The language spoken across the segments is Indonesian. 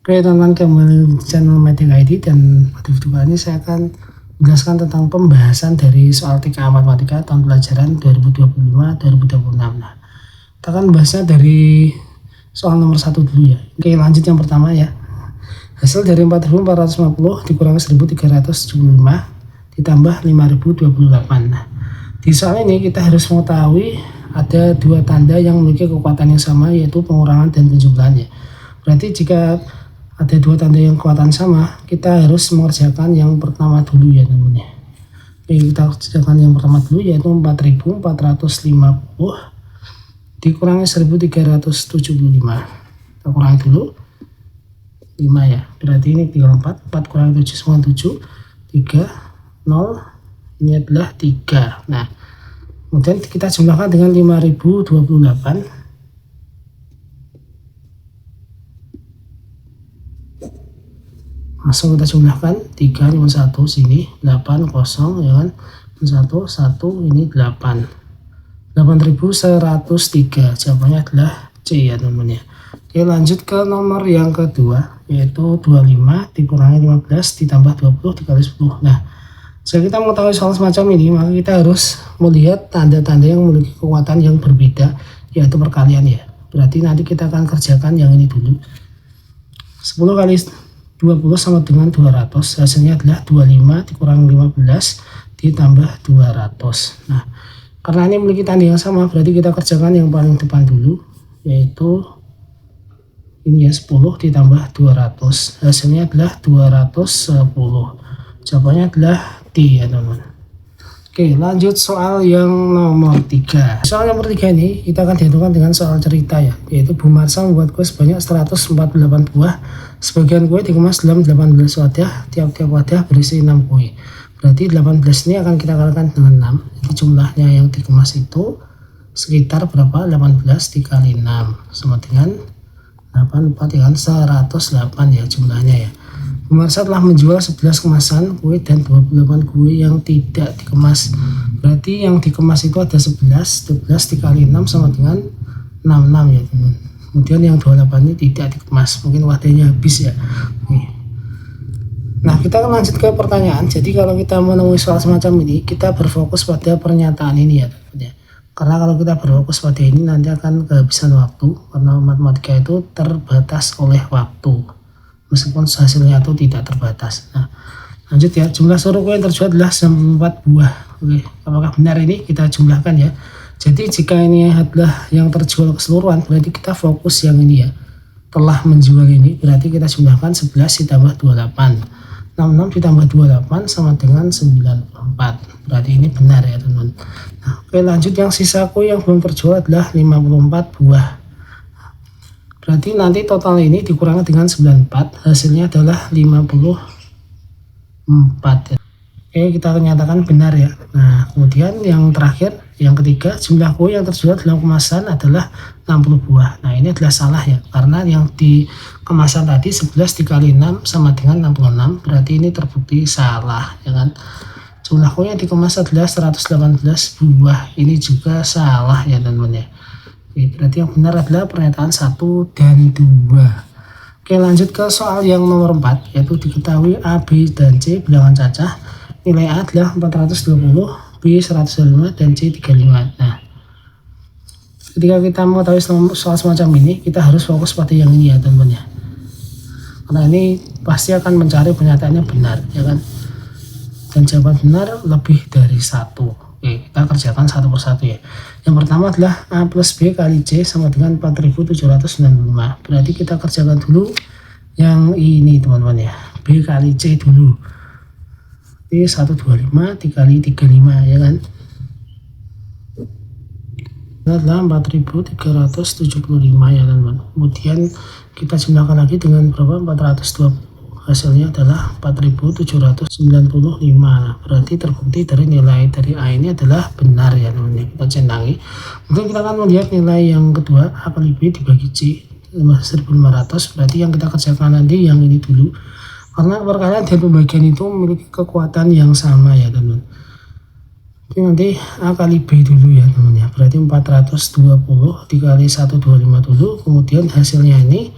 Oke teman-teman, kembali di channel Matic ID, dan pada video kali ini saya akan menjelaskan tentang pembahasan dari soal TK Matematika tahun pelajaran 2025-2026. Nah, kita akan bahasnya dari soal nomor 1 dulu ya. Oke, lanjut yang pertama ya. Hasil dari 4.450 dikurangi 1.375 ditambah 5.028. Nah, di soal ini kita harus mengetahui ada dua tanda yang memiliki kekuatan yang sama, yaitu pengurangan dan penjumlahannya. Berarti jika ada dua tanda yang kekuatan sama, kita harus mengerjakan yang pertama dulu ya teman-teman ya. Oke, kita kerjakan yang pertama dulu, yaitu 4.450 dikurangi 1.375. Kita kurangi dulu 5 ya, berarti ini tinggal 4 kurangi 7 sama 7, 3, 0, ini adalah 3. Nah, kemudian kita jumlahkan dengan 5.028. Langsung kita jumlahkan 3 5 1 sini 8 0 ya kan, 1 1 ini 8, 8.103. jawabannya adalah C ya teman-teman ya. Oke, lanjut ke nomor yang kedua, yaitu 25 dikurangi 15 ditambah 20 dikali 10. Nah, jika kita mengetahui soal semacam ini, maka kita harus melihat tanda-tanda yang memiliki kekuatan yang berbeda, yaitu perkalian ya. Berarti nanti kita akan kerjakan yang ini dulu. 10 kali 20 sama dengan 200, hasilnya adalah 25 dikurangi 15 ditambah 200. Nah, karena ini memiliki tanda yang sama, berarti kita kerjakan yang paling depan dulu, yaitu ini ya, 10 ditambah 200, hasilnya adalah 210. Jawabannya adalah D ya teman-teman. Oke, lanjut soal yang nomor 3. Soal nomor 3 ini kita akan dihitungkan dengan soal cerita ya, yaitu Bu Marsa membuat kue sebanyak 148 buah. Sebagian kue dikemas dalam 18 wadah, tiap-tiap wadah berisi 6 kue. Berarti 18 ini akan kita kalikan dengan 6. Jadi jumlahnya yang dikemas itu sekitar berapa? 18 dikali 6 sama dengan 84 dengan 108 ya jumlahnya ya. Bu Marsa telah menjual 11 kemasan kue dan 28 kue yang tidak dikemas. Berarti yang dikemas itu ada 11 dikali 6 sama dengan 66 ya teman. Kemudian yang 28 ini tidak dikemas, mungkin wadahnya habis ya. Nah, kita akan lanjut ke pertanyaan. Jadi kalau kita menemui soal semacam ini, kita berfokus pada pernyataan ini ya teman. Karena kalau kita berfokus pada ini nanti akan kehabisan waktu, karena matematika itu terbatas oleh waktu, meskipun hasilnya itu tidak terbatas. Nah, lanjut ya. Jumlah seluruh kue yang terjual adalah 94 buah. Oke, apakah benar ini? Kita jumlahkan ya. Jadi jika ini adalah yang terjual keseluruhan, berarti kita fokus yang ini ya, telah menjual ini, berarti kita jumlahkan 11 ditambah 28. 66 ditambah 28 sama dengan 94. Berarti ini benar ya teman-teman. Nah, oke, lanjut, yang sisa kue yang belum terjual adalah 54 buah. Berarti nanti total ini dikurangi dengan 94, hasilnya adalah 54. Oke, kita nyatakan benar ya. Nah, kemudian yang terakhir, yang ketiga, jumlah kue yang terjual dalam kemasan adalah 60 buah. Nah, ini adalah salah ya, karena yang di kemasan tadi 11 dikali 6 sama dengan 66, berarti ini terbukti salah ya kan. Jumlah kue yang dikemas adalah 118 buah, ini juga salah ya teman-teman ya. Oke, berarti yang benar adalah pernyataan 1 dan 2. Oke, lanjut ke soal yang nomor 4, yaitu diketahui A, B, dan C bilangan cacah. Nilai A adalah 420, B 105, dan C 35. Nah, ketika kita mengetahui soal semacam ini, kita harus fokus pada yang ini ya teman-teman ya. Karena ini pasti akan mencari pernyataannya benar ya kan. Dan jawaban benar lebih dari 1. Oke, kita kerjakan satu persatu ya. Yang pertama adalah A plus B kali C sama dengan 4.795. Berarti kita kerjakan dulu yang ini teman-teman ya. B kali C dulu. Jadi 125 dikali 35 ya kan. Ini adalah 4.375 ya teman-teman. Kemudian kita jumlahkan lagi dengan berapa? 420. Hasilnya adalah 4.795. Berarti terbukti dari nilai dari A ini adalah benar ya teman-teman. Kita centangi. Mungkin kita akan melihat nilai yang kedua, A kali B dibagi C 1.500. Berarti yang kita kerjakan nanti yang ini dulu, karena perkalian dan pembagian itu memiliki kekuatan yang sama ya teman-teman. Jadi nanti A kali B dulu ya teman ya. Berarti 420 dikali 125 dulu. Kemudian hasilnya ini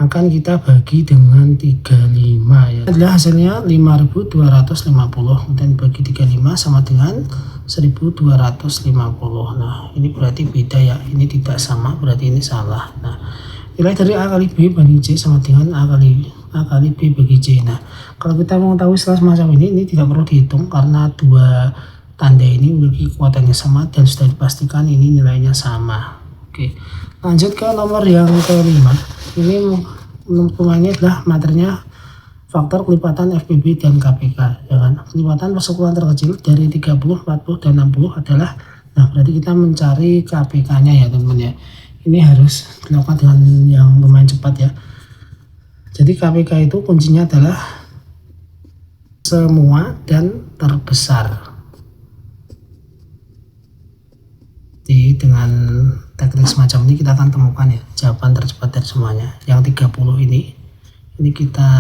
akan kita bagi dengan 35 ya. Adalah hasilnya 5.250, kemudian bagi 35 sama dengan 1.250. Nah, ini berarti beda ya. Ini tidak sama, berarti ini salah. Nah, nilai dari A kali B banding C sama dengan A kali B bagi C. Nah, kalau kita mengetahui setelah semacam ini tidak perlu dihitung karena dua tanda ini memiliki kekuatannya sama dan sudah dipastikan ini nilainya sama. Oke, lanjut ke nomor yang kelima. Ini rumahnya adalah materinya faktor kelipatan FPB dan KPK, ya kan? Kelipatan persekutuan terkecil dari 30, 40, dan 60 adalah, nah berarti kita mencari KPK-nya ya teman-teman ya. Ini harus dilakukan dengan yang lumayan cepat ya. Jadi KPK itu kuncinya adalah semua dan terbesar. Jadi dengan teknik semacam ini kita akan temukan ya jawaban tercepat dari semuanya. Yang 30 ini kita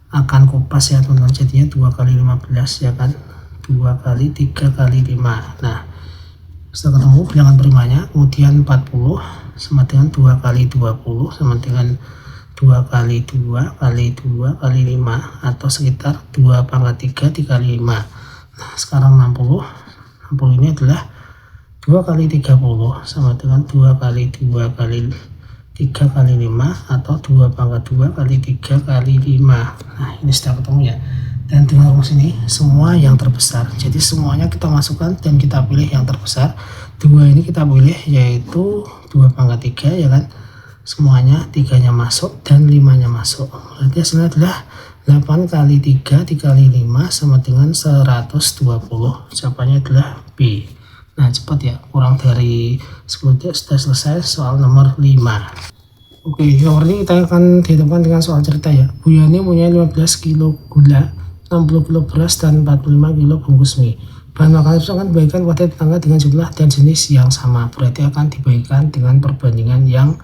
akan kupas ya teman-teman. Jadinya 2 kali 15 ya kan, 2 kali 3 kali 5. Nah setelah ketemu bilangan perimanya, kemudian 40 sama dengan 2 kali 20 sama dengan 2 kali 2 kali 2 kali 5 atau sekitar 2 pangkat 3 dikali 5. Nah sekarang 60 ini adalah 2 kali 30 sama dengan 2 kali 2 kali 3 kali 5 atau 2 pangkat 2 kali 3 kali 5. Nah ini sudah ketemu ya. Dan dengan rumus ini semua yang terbesar. Jadi semuanya kita masukkan dan kita pilih yang terbesar. 2 ini kita pilih yaitu 2 pangkat 3 ya kan. Semuanya 3-nya masuk dan 5-nya masuk. Berarti hasilnya adalah 8 kali 3 dikali 5 sama dengan 120. Jawabannya adalah B. Nah cepat ya, kurang dari 10 detik sudah selesai soal nomor 5. Oke, nomor ini kita akan dihitungkan dengan soal cerita ya. Bu Yani punya 15 kilo gula, 60 kilo beras, dan 45 kilo bungkus mie. Bahan makanan itu akan dibagikan pada tetangga dengan jumlah dan jenis yang sama. Berarti akan dibagikan dengan perbandingan yang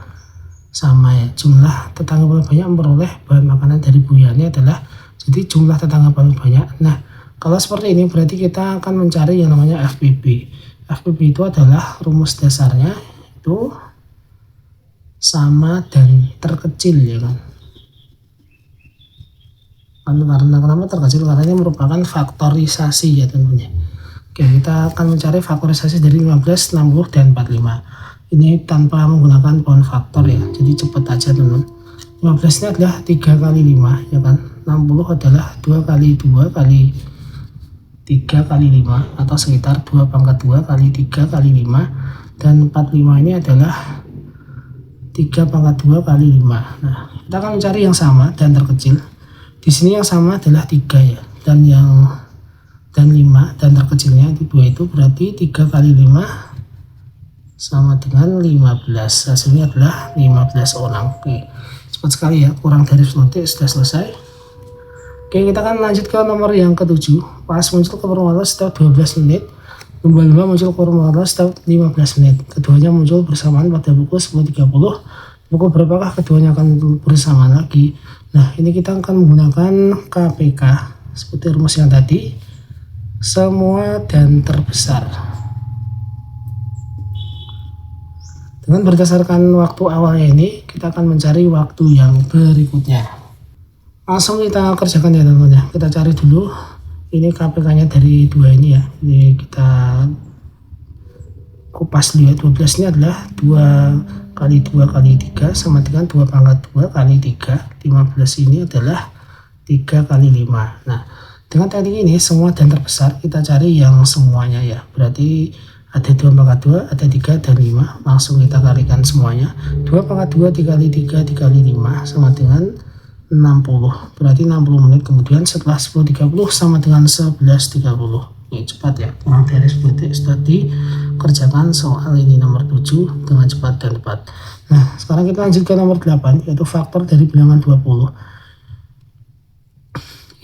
sama ya. Jumlah tetangga paling banyak memperoleh bahan makanan dari Bu Yani adalah, jadi jumlah tetangga paling banyak. Nah kalau seperti ini berarti kita akan mencari yang namanya FPB. FPB itu adalah rumus dasarnya itu sama dan terkecil ya kan. Karena kenapa terkecil? Karena ini merupakan faktorisasi ya teman-teman. Oke, kita akan mencari faktorisasi dari 15, 60, dan 45. Ini tanpa menggunakan poin faktor ya. Jadi cepat aja teman-teman. 15 ini adalah 3 kali 5 ya kan. 60 adalah 2 kali 2 kali 3 kali 5 atau sekitar 2 pangkat 2 kali 3 kali 5, dan 45 ini adalah 3 pangkat 2 kali 5. Nah kita akan mencari yang sama dan terkecil. Di sini yang sama adalah 3 ya, dan 5 dan terkecilnya itu 2, itu berarti 3 kali 5 sama dengan 15. Hasilnya adalah 15 orang. Oke, cepat sekali ya, kurang dari 10 detik sudah selesai. Oke, kita akan lanjut ke nomor yang ke-7. Pas muncul ke permukaan setiap 12 menit, lumba-lumba muncul ke permukaan setiap 15 menit. Keduanya muncul bersamaan pada pukul 10.30. Pukul berapakah keduanya akan bersamaan lagi? Nah, ini kita akan menggunakan KPK seperti rumus yang tadi, semua dan terbesar. Dengan berdasarkan waktu awalnya ini, kita akan mencari waktu yang berikutnya. Langsung kita kerjakan ya teman-teman ya. Kita cari dulu ini KPK-nya dari 2 ini ya. Ini kita kupas dulu ya. 12 ini adalah 2 kali 2 kali 3 sama dengan 2 pangkat 2 kali 3. 15 ini adalah 3 kali 5. Nah dengan teknik ini semua dan terbesar kita cari yang semuanya ya. Berarti ada 2 pangkat 2, ada 3 dan 5. Langsung kita kalikan semuanya. 2 pangkat 2 dikali 3 dikali 5 sama dengan 60. Berarti 60 menit kemudian setelah 10.30 sama dengan 11.30. Ini cepat ya, kurang dari 10 detik sudah dikerjakan soal ini nomor 7 dengan cepat dan tepat. Nah sekarang kita lanjut ke nomor 8, yaitu faktor dari bilangan 20.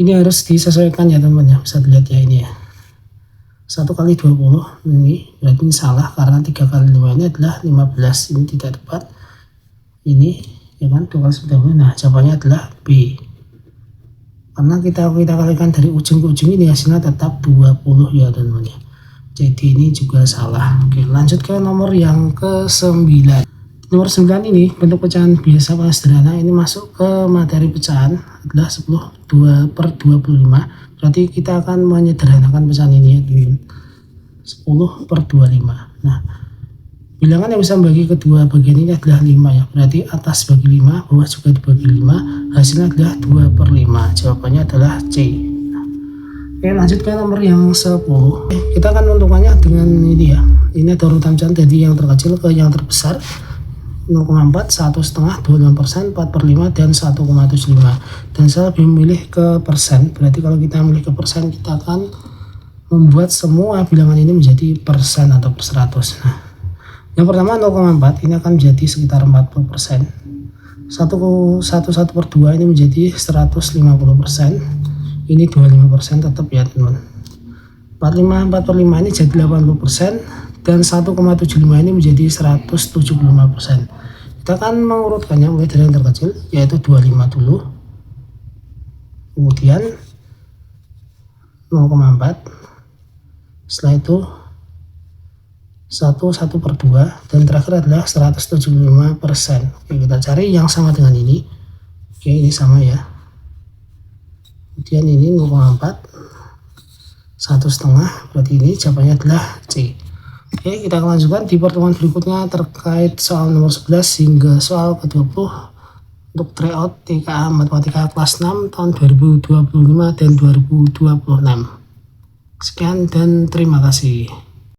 Ini harus disesuaikan ya teman-teman ya, bisa dilihat ya ini ya. 1 kali 20 ini berarti ini salah karena 3 kali 5 ini adalah 15. Ini tidak tepat. Ini ya kan 2 kali 10. Nah jawabannya adalah B. Karena kita kalikan dari ujung ke ujung ini hasilnya tetap 20 ya teman-teman ya. Jadi ini juga salah. Oke, lanjut ke nomor yang ke-9. Nomor 9 ini bentuk pecahan biasa paling sederhana, ini masuk ke materi pecahan adalah 10/25. Berarti kita akan menyederhanakan pecahan ini ya teman-teman. 10/25. Nah, bilangan yang bisa membagi kedua bagian ini adalah 5 ya. Berarti atas bagi 5, bawah juga dibagi 5. Hasilnya adalah 2/5. Jawabannya adalah C. Oke, lanjut ke nomor yang 10. Kita akan menentukannya dengan ini ya. Ini ada urutan pecahan dari yang terkecil ke yang terbesar. 0,4, 1,5, 25%, 4/5, dan 1,75. Dan saya lebih memilih ke persen. Berarti kalau kita memilih ke persen, kita akan membuat semua bilangan ini menjadi persen atau per 100. Nah, yang pertama 0,4 ini akan menjadi sekitar 40%. 1/2 ini menjadi 150%. Ini 25% tetap ya teman-teman. 4/5 ini jadi 80%. Dan 1,75 ini menjadi 175%. Kita akan mengurutkannya mulai dari yang terkecil, yaitu 25 dulu, kemudian 0,4, setelah itu 1/2, dan terakhir adalah 175%. Oke, kita cari yang sama dengan ini. Oke, ini sama ya. Kemudian ini 0,4, 1,5, berarti ini jawabannya adalah C. Oke, kita akan lanjutkan di pertemuan berikutnya terkait soal nomor 11 hingga soal ke-20 untuk tryout TKA Matematika kelas 6 tahun 2025 dan 2026. Sekian dan terima kasih.